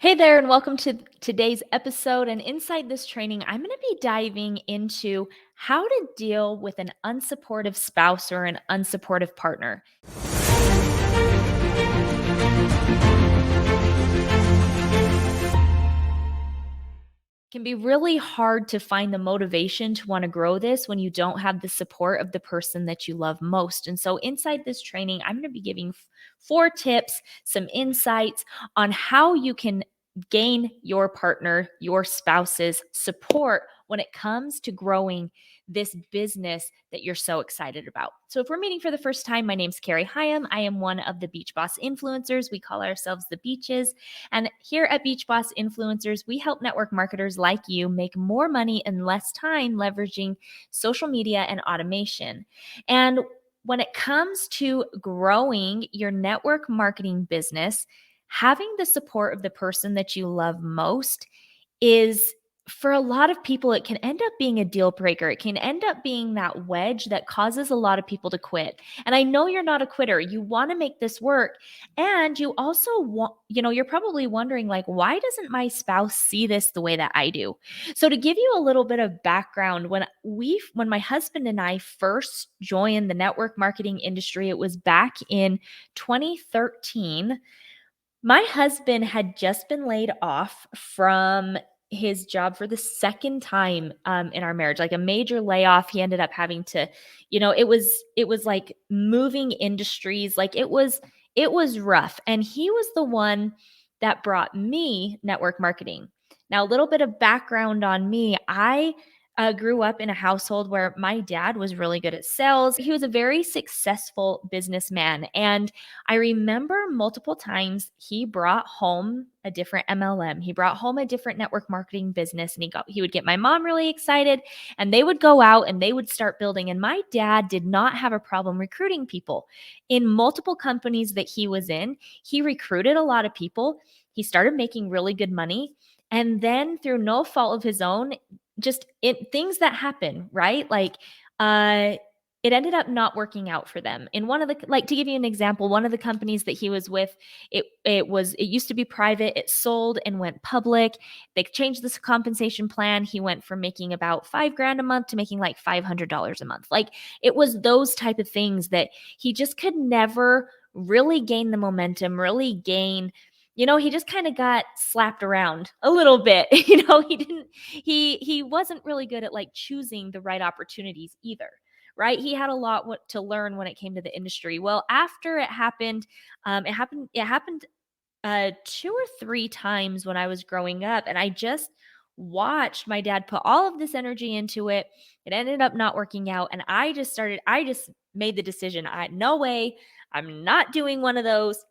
Hey there, and welcome to today's episode. And inside this training, I'm going to be diving into how to deal with an unsupportive spouse or an unsupportive partner. It can be really hard to find the motivation to want to grow this when you don't have the support of the person that you love most. And so, inside this training, I'm going to be giving four tips, some insights on how you can gain your partner, your spouse's support when it comes to growing this business that you're so excited about. So, if we're meeting for the first time, my name's Carrie Hyam. I am one of the Beach Boss influencers. We call ourselves the Beaches. And here at Beach Boss Influencers, we help network marketers like you make more money in less time leveraging social media and automation. And when it comes to growing your network marketing business, having the support of the person that you love most is, for a lot of people, it can end up being a deal breaker. It can end up being that wedge that causes a lot of people to quit. And I know you're not a quitter. You want to make this work. And you also want, you're probably wondering, like, why doesn't my spouse see this the way that I do? So to give you a little bit of background, when my husband and I first joined the network marketing industry, it was back in 2013. My husband had just been laid off from his job for the second time in our marriage, like a major layoff. He ended up having to, it was like moving industries, like it was rough. And he was the one that brought me network marketing. Now, a little bit of background on me. I grew up in a household where my dad was really good at sales. He was a very successful businessman. And I remember multiple times he brought home a different MLM. He brought home a different network marketing business, and he would get my mom really excited, and they would go out and they would start building. And my dad did not have a problem recruiting people. In multiple companies that he was in, he recruited a lot of people. He started making really good money. And then, through no fault of his own, things that happen, right? Uh it ended up not working out for them. In one of the, like, to give you an example, one of the companies that he was with, it used to be private, it sold and went public. They changed this compensation plan. He went from making about 5 grand a month to making like $500 a month. Like, it was those type of things that he just could never really gain the momentum, really gain. He just kind of got slapped around a little bit. He wasn't really good at, like, choosing the right opportunities either, right? He had a lot to learn when it came to the industry. Well, after it happened two or three times when I was growing up, and I just watched my dad put all of this energy into it. It ended up not working out, and I just made the decision, no way, I'm not doing one of those.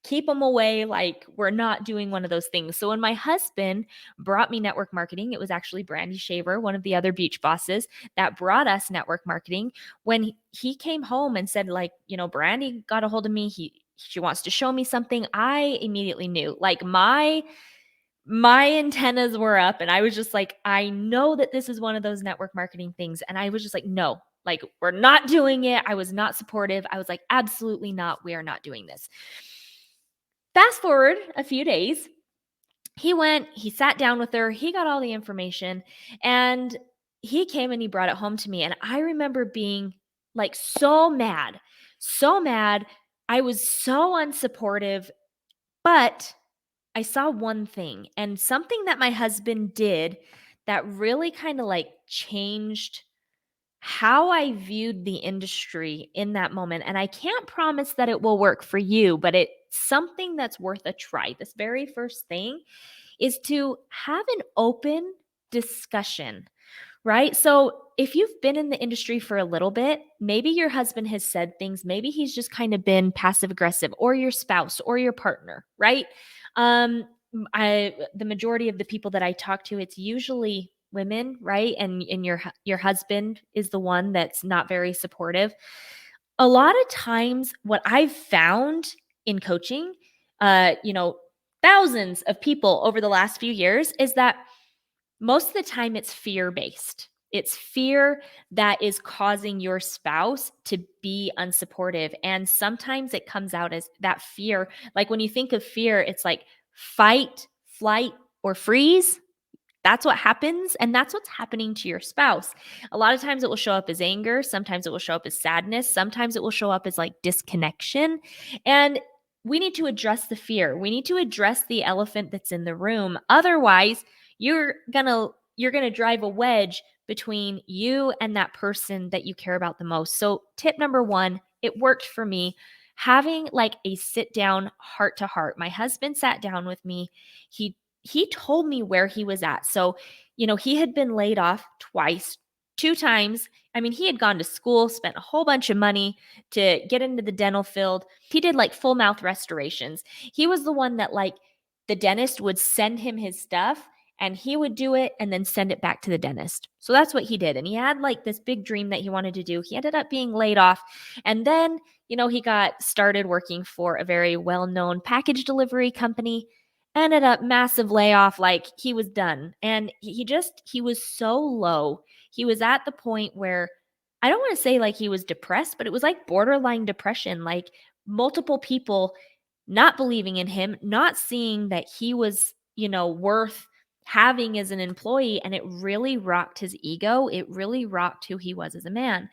Keep them away. Like, we're not doing one of those things. So when my husband brought me network marketing, it was actually Brandy Shaver, one of the other beach bosses, that brought us network marketing. When he came home and said, like, Brandy got a hold of me, she wants to show me something, I immediately knew, like, my antennas were up, and I was just like, I know that this is one of those network marketing things. And I was just like, no, like, we're not doing it. I was not supportive. I was like, absolutely not. We are not doing this. Fast forward a few days, he sat down with her, he got all the information, and he came and he brought it home to me. And I remember being, like, so mad, so mad. I was so unsupportive, but I saw one thing, and something that my husband did that really kind of, like, changed how I viewed the industry in that moment. And I can't promise that it will work for you, but it's something that's worth a try. This very first thing is to have an open discussion, right? So if you've been in the industry for a little bit, maybe your husband has said things, maybe he's just kind of been passive aggressive, or your spouse or your partner, right? The majority of the people that I talk to, it's usually women, right? And your husband is the one that's not very supportive. A lot of times, what I've found in coaching, uh, you know, thousands of people over the last few years, is that most of the time it's fear based. It's fear that is causing your spouse to be unsupportive. And sometimes it comes out as that fear. Like, when you think of fear, it's like fight, flight, or freeze. That's what happens, and that's what's happening to your spouse. A lot of times it will show up as anger, sometimes it will show up as sadness, sometimes it will show up as like disconnection. And we need to address the fear. We need to address the elephant that's in the room. Otherwise, you're going to drive a wedge between you and that person that you care about the most. So, tip number 1, it worked for me. Having like a sit down heart to heart. My husband sat down with me. He told me where he was at. So, he had been laid off twice, 2 times. I mean, he had gone to school, spent a whole bunch of money to get into the dental field. He did like full mouth restorations. He was the one that like the dentist would send him his stuff and he would do it and then send it back to the dentist. So that's what he did. And he had like this big dream that he wanted to do. He ended up being laid off. And then, he got started working for a very well-known package delivery company. Ended up massive layoff, like he was done. And he was so low. He was at the point where I don't want to say like he was depressed, but it was like borderline depression, like multiple people not believing in him, not seeing that he was, worth having as an employee. And it really rocked his ego. It really rocked who he was as a man.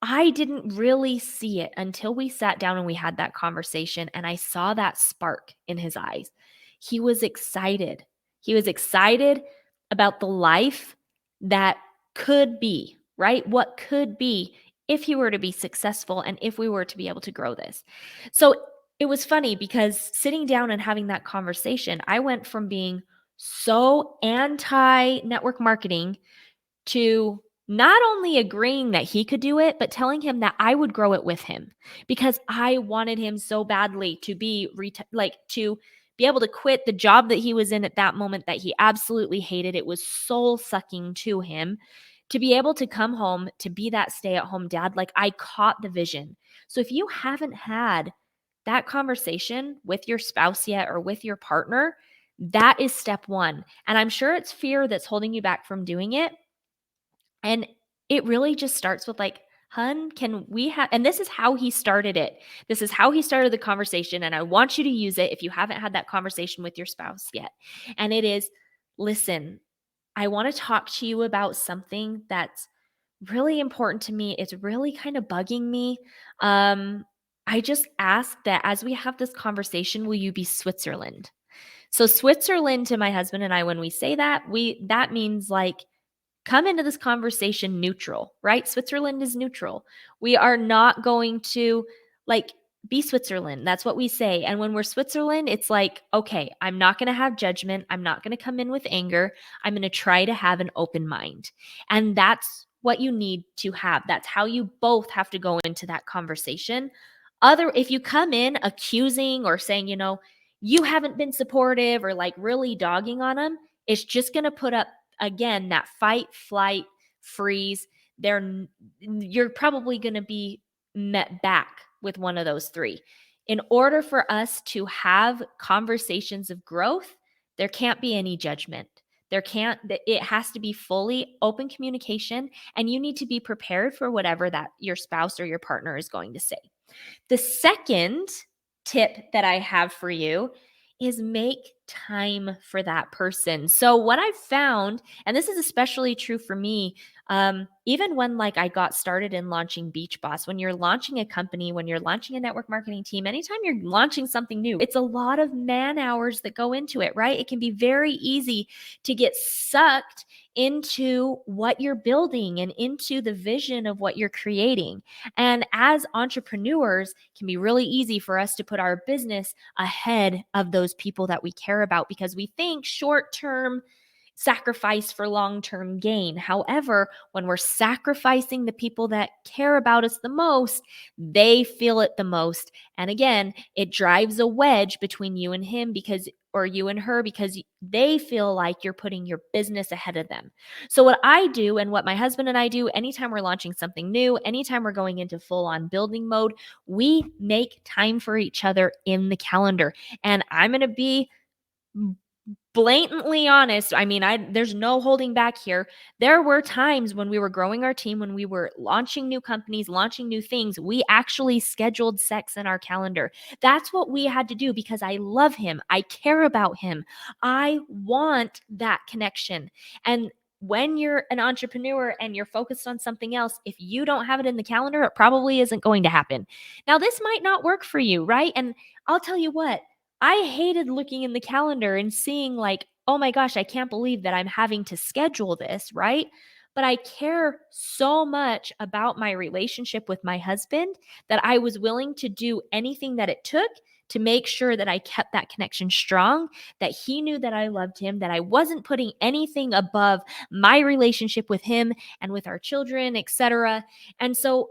I didn't really see it until we sat down and we had that conversation and I saw that spark in his eyes. He was excited. He was excited about the life that could be, right? What could be if he were to be successful and if we were to be able to grow this. So it was funny because sitting down and having that conversation, I went from being so anti network marketing to not only agreeing that he could do it, but telling him that I would grow it with him because I wanted him so badly to be to be able to quit the job that he was in at that moment that he absolutely hated. It was soul sucking to him to be able to come home to be that stay at home dad. Like I caught the vision. So if you haven't had that conversation with your spouse yet or with your partner, that is step 1. And I'm sure it's fear that's holding you back from doing it. And it really just starts with like, "Hun, can we have," and this is how he started it. This is how he started the conversation. And I want you to use it if you haven't had that conversation with your spouse yet. And it is, "Listen, I want to talk to you about something that's really important to me. It's really kind of bugging me. Um, I just ask that as we have this conversation, will you be Switzerland?" So Switzerland to my husband and I, when we say that, that means like come into this conversation neutral, right? Switzerland is neutral. We are not going to like be Switzerland. That's what we say. And when we're Switzerland, it's like, okay, I'm not going to have judgment. I'm not going to come in with anger. I'm going to try to have an open mind. And that's what you need to have. That's how you both have to go into that conversation. If you come in accusing or saying, you haven't been supportive or like really dogging on them, it's just going to put up again that fight, flight, freeze. You're probably going to be met back with one of those 3. In order for us to have conversations of growth, there can't be any judgment. It has to be fully open communication, and you need to be prepared for whatever that your spouse or your partner is going to say. The second tip that I have for you is make time for that person. So what I've found, and this is especially true for me, even when like I got started in launching Beach Boss, when you're launching a company, when you're launching a network marketing team, anytime you're launching something new, it's a lot of man hours that go into it, right? It can be very easy to get sucked into what you're building and into the vision of what you're creating. And as entrepreneurs, it can be really easy for us to put our business ahead of those people that we care about because we think short-term sacrifice for long-term gain. However, when we're sacrificing the people that care about us the most, they feel it the most. And again, it drives a wedge between you and him or you and her because they feel like you're putting your business ahead of them. So what I do and what my husband and I do anytime we're launching something new, anytime we're going into full-on building mode, we make time for each other in the calendar. And I'm going to be blatantly honest. I mean, there's no holding back here. There were times when we were growing our team, when we were launching new companies, launching new things, we actually scheduled sex in our calendar. That's what we had to do because I love him. I care about him. I want that connection. And when you're an entrepreneur and you're focused on something else, if you don't have it in the calendar, it probably isn't going to happen. Now, this might not work for you, right? And I'll tell you what, I hated looking in the calendar and seeing, like, oh my gosh, I can't believe that I'm having to schedule this, right? But I care so much about my relationship with my husband that I was willing to do anything that it took to make sure that I kept that connection strong, that he knew that I loved him, that I wasn't putting anything above my relationship with him and with our children, etc. And so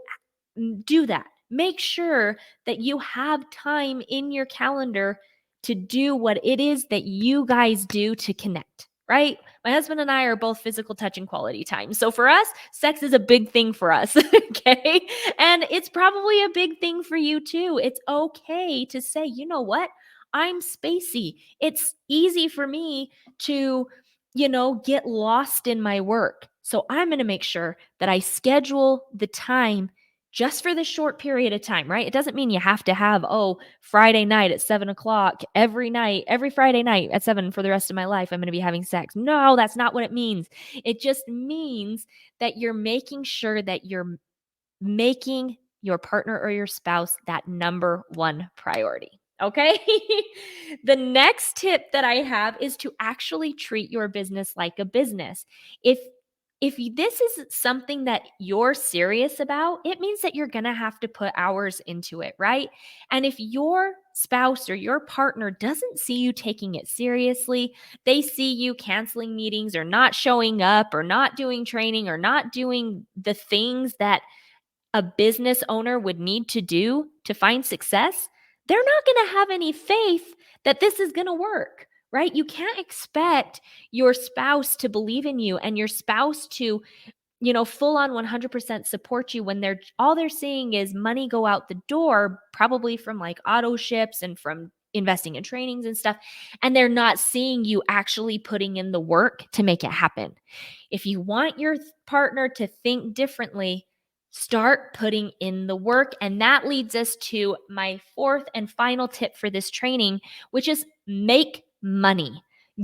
do that. Make sure that you have time in your calendar to do what it is that you guys do to connect, right? My husband and I are both physical touch and quality time. So for us, sex is a big thing for us, okay? And it's probably a big thing for you too. It's okay to say, you know what? I'm spacey. It's easy for me to, get lost in my work. So I'm going to make sure that I schedule the time just for this short period of time, right? It doesn't mean you have to have, Friday night at 7 o'clock every night, every Friday night at 7 for the rest of my life, I'm going to be having sex. No, that's not what it means. It just means that you're making sure that you're making your partner or your spouse that number one priority. Okay. The next tip that I have is to actually treat your business like a business. If this is something that you're serious about, it means that you're going to have to put hours into it, right? And if your spouse or your partner doesn't see you taking it seriously, they see you canceling meetings or not showing up or not doing training or not doing the things that a business owner would need to do to find success, they're not going to have any faith that this is going to work, right? You can't expect your spouse to believe in you and your spouse to, full on 100% support you when they're seeing is money go out the door, probably from like auto ships and from investing in trainings and stuff, and they're not seeing you actually putting in the work to make it happen. If you want your partner to think differently, start putting in the work. And that leads us to my fourth and final tip for this training, which is make money,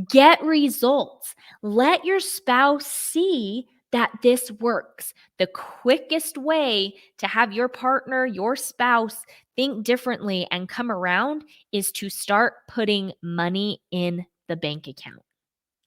get results. Let your spouse see that this works. The quickest way to have your partner, your spouse think differently and come around is to start putting money in the bank account.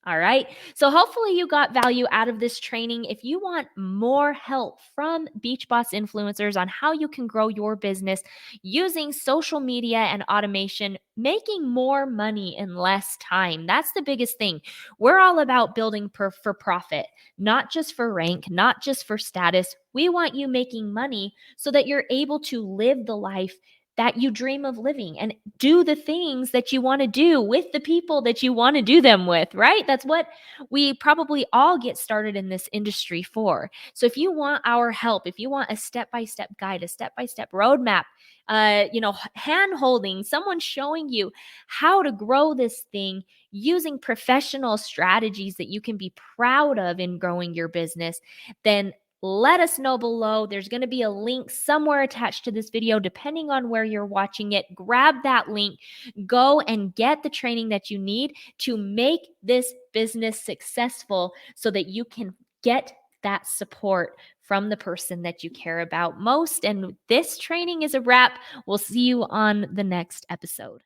All right. So hopefully you got value out of this training. If you want more help from Beach Boss influencers on how you can grow your business using social media and automation, making more money in less time. That's the biggest thing. We're all about building for profit, not just for rank, not just for status. We want you making money so that you're able to live the life that you dream of living and do the things that you want to do with the people that you want to do them with, right? That's what we probably all get started in this industry for. So if you want our help, if you want a step-by-step guide, a step-by-step roadmap, hand holding, someone showing you how to grow this thing using professional strategies that you can be proud of in growing your business, then let us know below. There's going to be a link somewhere attached to this video, depending on where you're watching it. Grab that link, go and get the training that you need to make this business successful so that you can get that support from the person that you care about most. And this training is a wrap. We'll see you on the next episode.